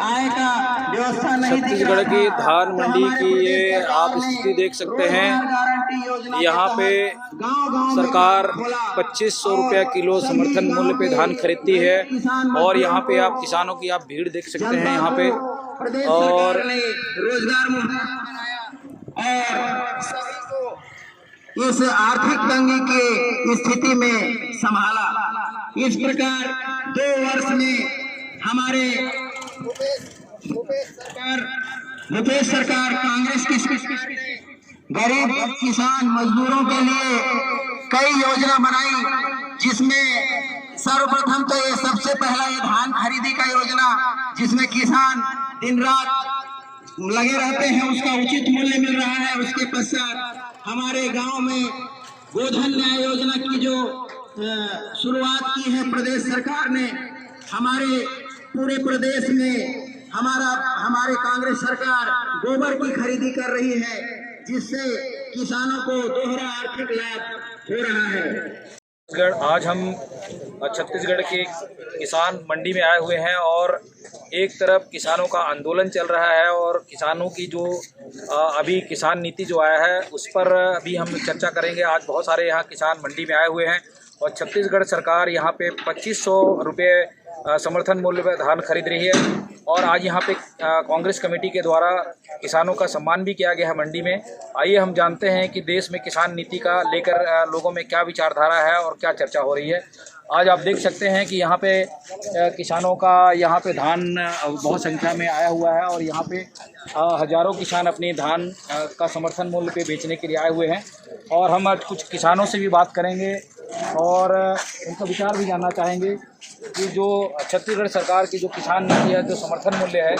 आय का व्यवस्था नहीं दिख छत्तीसगढ़ रहा की था। धान तो मंडी हमारे की प्रदेश ये सरकार आप ने स्थिति देख सकते हैं। रोजगार गारंटी योजना के यहाँ पे तहत गांव-गांव में सरकार खोला 2500 और रुपया किलो सभी समर्थन गांव मूल्य पे के धान खरीदती है। किसान और यहाँ पे मजदूरों आप किसानों की आप भीड़ देख सकते हैं जनता यहाँ पे। को प्रदेश और सरकार ने रोजगार मुहैया कराया और सभी को इस आर्थिक तंगी की स्थिति में संभाला। इस प्रकार 2 वर्ष में हमारे भूपेश सरकार कांग्रेस की सरकार ने गरीब किसान मजदूरों के लिए कई योजना बनाई, जिसमें सर्वप्रथम तो ये सबसे पहला ये धान खरीदी का योजना, जिसमें किसान दिन रात लगे रहते हैं, उसका उचित मूल्य मिल रहा है। उसके पश्चात हमारे गांव में गोधन न्याय योजना की जो शुरुआत की है प्रदेश सरकार ने, हमारे पूरे प्रदेश में हमारे कांग्रेस सरकार गोबर की खरीदी कर रही है, जिससे किसानों को दोहरा आर्थिक लाभ हो रहा है। आज हम छत्तीसगढ़ के किसान मंडी में आए हुए हैं और एक तरफ किसानों का आंदोलन चल रहा है और किसानों की जो अभी किसान नीति जो आया है उस पर अभी हम चर्चा करेंगे। आज बहुत सारे यहाँ किसान मंडी में आए हुए हैं और छत्तीसगढ़ सरकार यहाँ पे 2500 रुपये समर्थन मूल्य पर धान खरीद रही है। और आज यहाँ पे कांग्रेस कमेटी के द्वारा किसानों का सम्मान भी किया गया है मंडी में। आइए हम जानते हैं कि देश में किसान नीति का लेकर लोगों में क्या विचारधारा है और क्या चर्चा हो रही है। आज आप देख सकते हैं कि यहाँ पे किसानों का यहाँ पे धान बहुत संख्या में आया हुआ है और यहाँ पे हजारों किसान अपने धान का समर्थन मूल्य पे बेचने के लिए आए हुए हैं। और हम आज कुछ किसानों से भी बात करेंगे और उनका विचार भी जानना चाहेंगे कि जो छत्तीसगढ़ सरकार की जो किसान नीति है, जो समर्थन मूल्य है,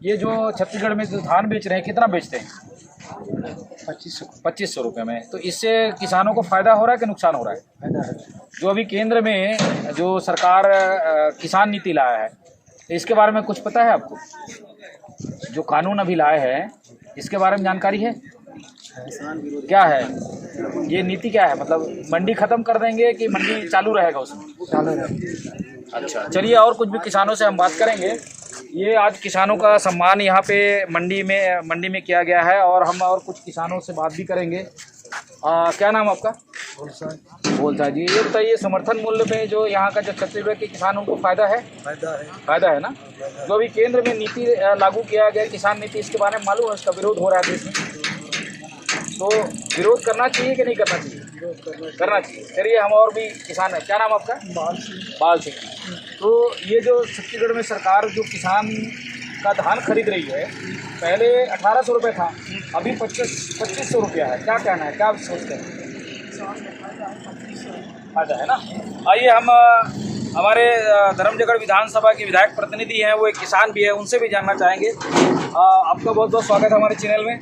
ये जो छत्तीसगढ़ में जो धान बेच रहे हैं कितना बेचते हैं? 2500 रुपये में। तो इससे किसानों को फ़ायदा हो रहा है कि नुकसान हो रहा है? फायदा है। जो अभी केंद्र में जो सरकार किसान नीति लाया है, तो इसके बारे में कुछ पता है आपको? जो कानून अभी लाए हैं इसके बारे में जानकारी है? क्या है ये नीति, क्या है? मतलब मंडी खत्म कर देंगे कि मंडी चालू रहेगा उसमें? चालू रहेगा। अच्छा, चलिए और कुछ भी किसानों से हम बात करेंगे। ये आज किसानों का सम्मान यहाँ पे मंडी में किया गया है और हम और कुछ किसानों से बात भी करेंगे। क्या नाम आपका? बोलता जी। ये बताइए, समर्थन मूल्य पे जो यहाँ का जो छत्तीसगढ़ के किसानों को फायदा है? फायदा है ना। जो अभी केंद्र में नीति लागू किया गया किसान नीति, इसके बारे में मालूम है? इसका विरोध हो रहा है देश में, तो विरोध करना चाहिए कि नहीं करना चाहिए? करना चाहिए। चलिए हम और भी किसान हैं। क्या नाम आपका? बाल सिंह। तो ये जो छत्तीसगढ़ में सरकार जो किसान का धान खरीद रही है, पहले 1800 रुपये था, अभी 2500 रुपया है। क्या कहना है, क्या सोचते हैं? फायदा है ना। आइए हम हमारे धर्मजगढ़ विधानसभा के विधायक प्रतिनिधि हैं, वो एक किसान भी है, उनसे भी जानना चाहेंगे। आपका बहुत बहुत स्वागत है हमारे चैनल में।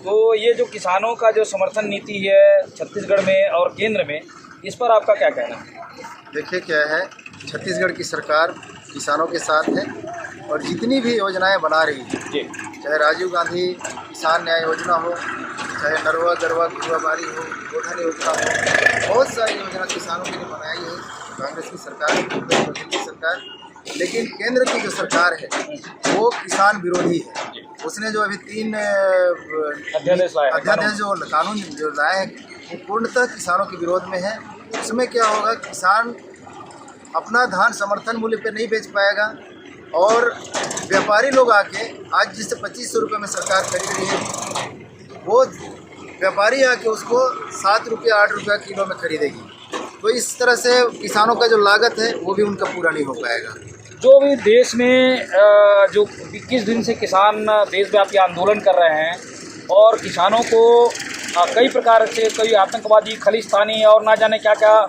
तो ये जो किसानों का जो समर्थन नीति है छत्तीसगढ़ में और केंद्र में, इस पर आपका क्या कहना है? देखिए क्या है, छत्तीसगढ़ की सरकार किसानों के साथ है और जितनी भी योजनाएं बना रही है, चाहे राजीव गांधी किसान न्याय योजना हो, चाहे नरवा गरवा घुआ बारी हो, गोधन योजना हो, बहुत सारी योजना किसानों के लिए बनाई है कांग्रेस की सरकार, की सरकार। लेकिन केंद्र की जो सरकार है वो किसान विरोधी है। उसने जो अभी 3 अध्यादेश जो कानून जो लाए हैं वो पूर्णतः किसानों के विरोध में है। उसमें क्या होगा, किसान अपना धान समर्थन मूल्य पे नहीं बेच पाएगा और व्यापारी लोग आके आज जिससे 2500 रुपये में सरकार खरीद रही है, वो व्यापारी आके उसको 7 रुपया 8 रुपया किलो में खरीदेगी। तो इस तरह से किसानों का जो लागत है वो भी उनका पूरा नहीं हो पाएगा। जो भी देश में जो 21 दिन से किसान देशव्यापी आंदोलन कर रहे हैं और किसानों को कई प्रकार से कई आतंकवादी, खलिस्तानी और ना जाने क्या क्या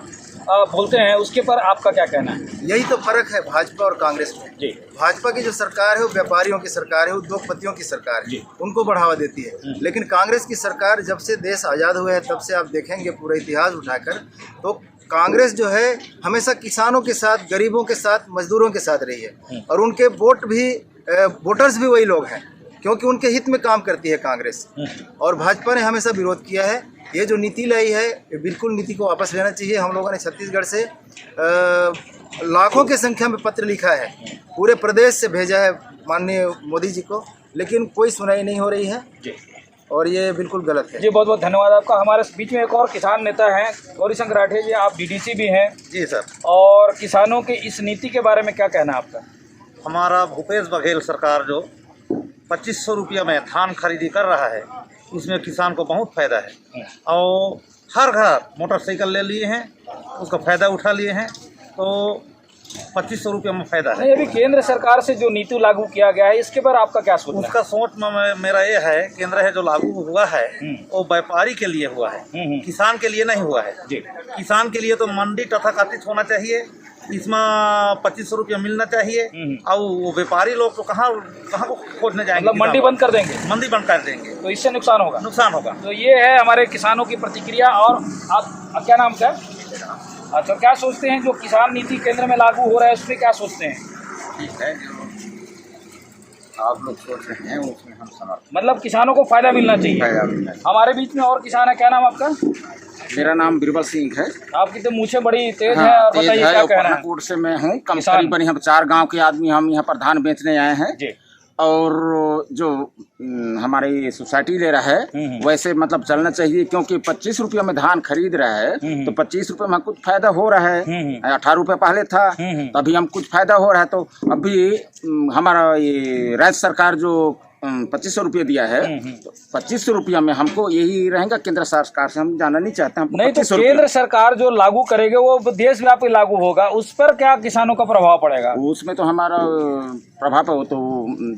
बोलते हैं, उसके पर आपका क्या कहना है? यही तो फर्क है भाजपा और कांग्रेस में। जी। भाजपा की जो सरकार है वो व्यापारियों की सरकार है, उद्योगपतियों की सरकार है, उनको बढ़ावा देती है। लेकिन कांग्रेस की सरकार जब से देश आज़ाद हुआ है तब से आप देखेंगे पूरा इतिहास उठाकर, तो कांग्रेस जो है हमेशा किसानों के साथ, गरीबों के साथ, मजदूरों के साथ रही है और उनके वोटर्स भी वही लोग हैं। क्योंकि उनके हित में काम करती है कांग्रेस। और भाजपा ने हमेशा विरोध किया है। ये जो नीति लाई है, ये बिल्कुल नीति को वापस लेना चाहिए। हम लोगों ने छत्तीसगढ़ से लाखों की संख्या में पत्र लिखा है, पूरे प्रदेश से भेजा है माननीय मोदी जी को, लेकिन कोई सुनाई नहीं हो रही है और ये बिल्कुल गलत है। जी बहुत बहुत धन्यवाद आपका। हमारे बीच में एक और किसान नेता हैं, गौरीशंकर राठिया जी, आप डीडीसी भी हैं। जी सर। और किसानों की इस नीति के बारे में क्या कहना है आपका? हमारा भूपेश बघेल सरकार जो 2500 रुपया में धान खरीदी कर रहा है, इसमें किसान को बहुत फायदा है। और हर घर मोटरसाइकिल ले लिए हैं, उसका फ़ायदा उठा लिए हैं, तो 2500 रुपये में फ़ायदा है। नहीं, अभी केंद्र सरकार से जो नीति लागू किया गया है, इसके पर आपका क्या सोच है? उसका सोच में मेरा ये है, केंद्र है जो लागू हुआ है वो व्यापारी के लिए हुआ है, किसान के लिए नहीं हुआ है। किसान के लिए तो मंडी तथाकथित होना चाहिए, इसमें 2500 रुपया मिलना चाहिए। और वो व्यापारी लोग तो कहाँ को खोजने जाएंगे? मतलब मंडी बंद कर देंगे? मंडी बंद कर देंगे तो इससे नुकसान होगा? नुकसान होगा। तो ये है हमारे किसानों की प्रतिक्रिया। और आप क्या नाम क्या? अच्छा, क्या सोचते हैं जो किसान नीति केंद्र में लागू हो रहा है, उसमें क्या सोचते हैं? ठीक है, जो आप लोग सोच रहे हैं उसमें हम समर्थन। मतलब किसानों को फायदा मिलना चाहिए। हमारे बीच में और किसान है, क्या नाम आपका? मेरा नाम बीरबल सिंह है। आपकी तो मूछें बड़ी तेज है। हाँ, और बताइए क्या कहना है? पठानकोट से मैं हूँ। करीबन यहाँ 4 गांव के आदमी हम यहाँ पर धान बेचने आए हैं जी। और जो हमारी सोसाइटी ले रहा है वैसे मतलब चलना चाहिए, क्योंकि 25 रुपये में धान खरीद रहा है तो 25 रुपये में कुछ फायदा हो रहा है। 18 रुपये पहले था, तभी हम कुछ फायदा हो रहा है। तो अभी हमारा ये राज्य सरकार जो 2500 रुपये दिया है, तो 2500 रुपया में हमको यही रहेगा। केंद्र सरकार से हम जाना नहीं चाहते हैं। नहीं, तो केंद्र सरकार जो लागू करेगी वो देशव्यापी लागू होगा, उस पर क्या किसानों का प्रभाव पड़ेगा? उसमें तो हमारा प्रभाव तो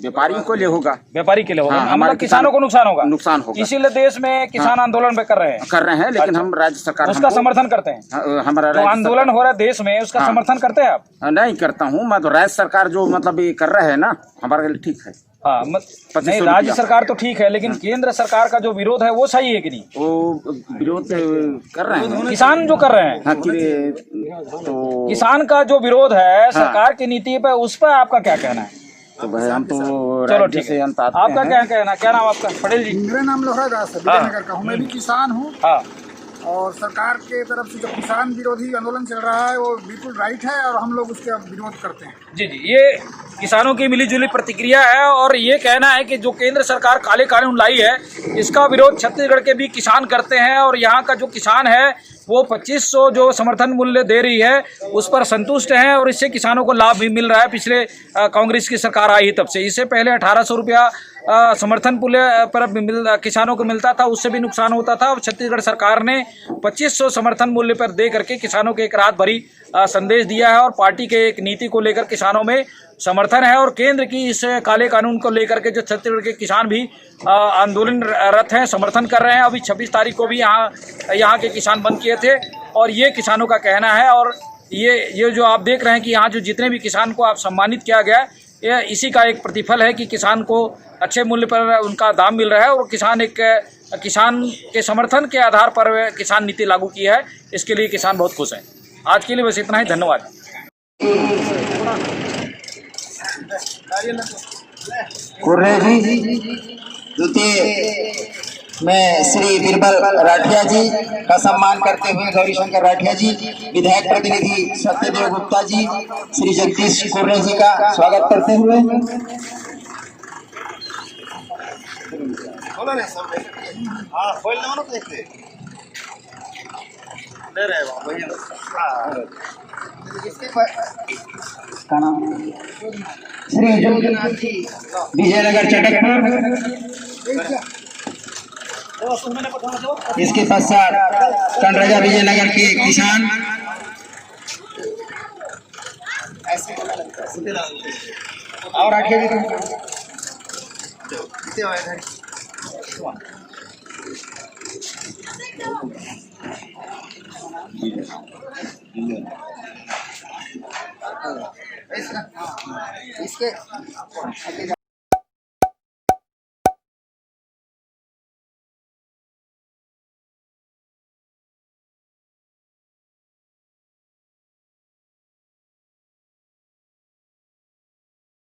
व्यापारियों को लिए होगा। व्यापारी के लिए होगा। हाँ, हमारे किसानों को नुकसान होगा। नुकसान होगा। इसीलिए देश में किसान आंदोलन कर रहे हैं। लेकिन हम राज्य सरकार उसका समर्थन करते हैं। हमारा जो आंदोलन हो रहा है देश में, उसका समर्थन करते हैं आप? नहीं करता हूँ मैं, तो राज्य सरकार जो मतलब ये कर रहा है ना, हमारे लिए ठीक है। हाँ, नहीं, राज्य सरकार तो ठीक है, लेकिन केंद्र सरकार का जो विरोध है वो सही है कि नहीं? वो विरोध कर रहे हैं किसान जो कर रहे हैं। हाँ, तो किसान का जो विरोध है सरकार की नीति पे, उस पर आपका क्या कहना है? तो भाई हम तो चलो ठीक है, आपका क्या कहना? क्या नाम आपका? पटेल जी। मेरा नाम लोहरा दास है, विजयनगर का हूँ। मैं भी किसान हूँ। हाँ। और सरकार के तरफ से जो किसान विरोधी आंदोलन चल रहा है वो बिल्कुल राइट है और हम लोग उसका विरोध करते हैं। जी, ये किसानों की मिलीजुली प्रतिक्रिया है। और ये कहना है कि जो केंद्र सरकार काले कानून लाई है, इसका विरोध छत्तीसगढ़ के भी किसान करते हैं। और यहाँ का जो किसान है वो 2500 जो समर्थन मूल्य दे रही है उस पर संतुष्ट हैं और इससे किसानों को लाभ भी मिल रहा है। पिछले कांग्रेस की सरकार आई तब से, इससे पहले 1800 रुपया समर्थन मूल्य पर किसानों को मिलता था, उससे भी नुकसान होता था। अब छत्तीसगढ़ सरकार ने 2500 समर्थन मूल्य पर दे करके किसानों के एक राहत भरी संदेश दिया है। और पार्टी के एक नीति को लेकर किसानों में समर्थन है। और केंद्र की इस काले कानून को लेकर के जो छत्तीसगढ़ के किसान भी आंदोलनरत हैं, समर्थन कर रहे हैं। अभी 26 तारीख को भी यहाँ के किसान बंद किए थे और ये किसानों का कहना है। और ये जो आप देख रहे हैं कि यहाँ जो जितने भी किसान को आप सम्मानित किया गया, ये इसी का एक प्रतिफल है कि किसान को अच्छे मूल्य पर उनका दाम मिल रहा है। और किसान के समर्थन के आधार पर किसान नीति लागू की है, इसके लिए किसान बहुत खुश हैं। आज के लिए बस इतना ही, धन्यवाद। द्वितीय में श्री बीरबल राठिया जी का सम्मान करते हुए गौरीशंकर राठिया जी, विधायक प्रतिनिधि सत्यदेव गुप्ता जी, श्री जगदीश कुर्रे जी का स्वागत करते हुए श्री जोगनाथ जी विजयनगर चटकपुर, इसके पश्चात कनरजा विजयनगर के किसान और इसके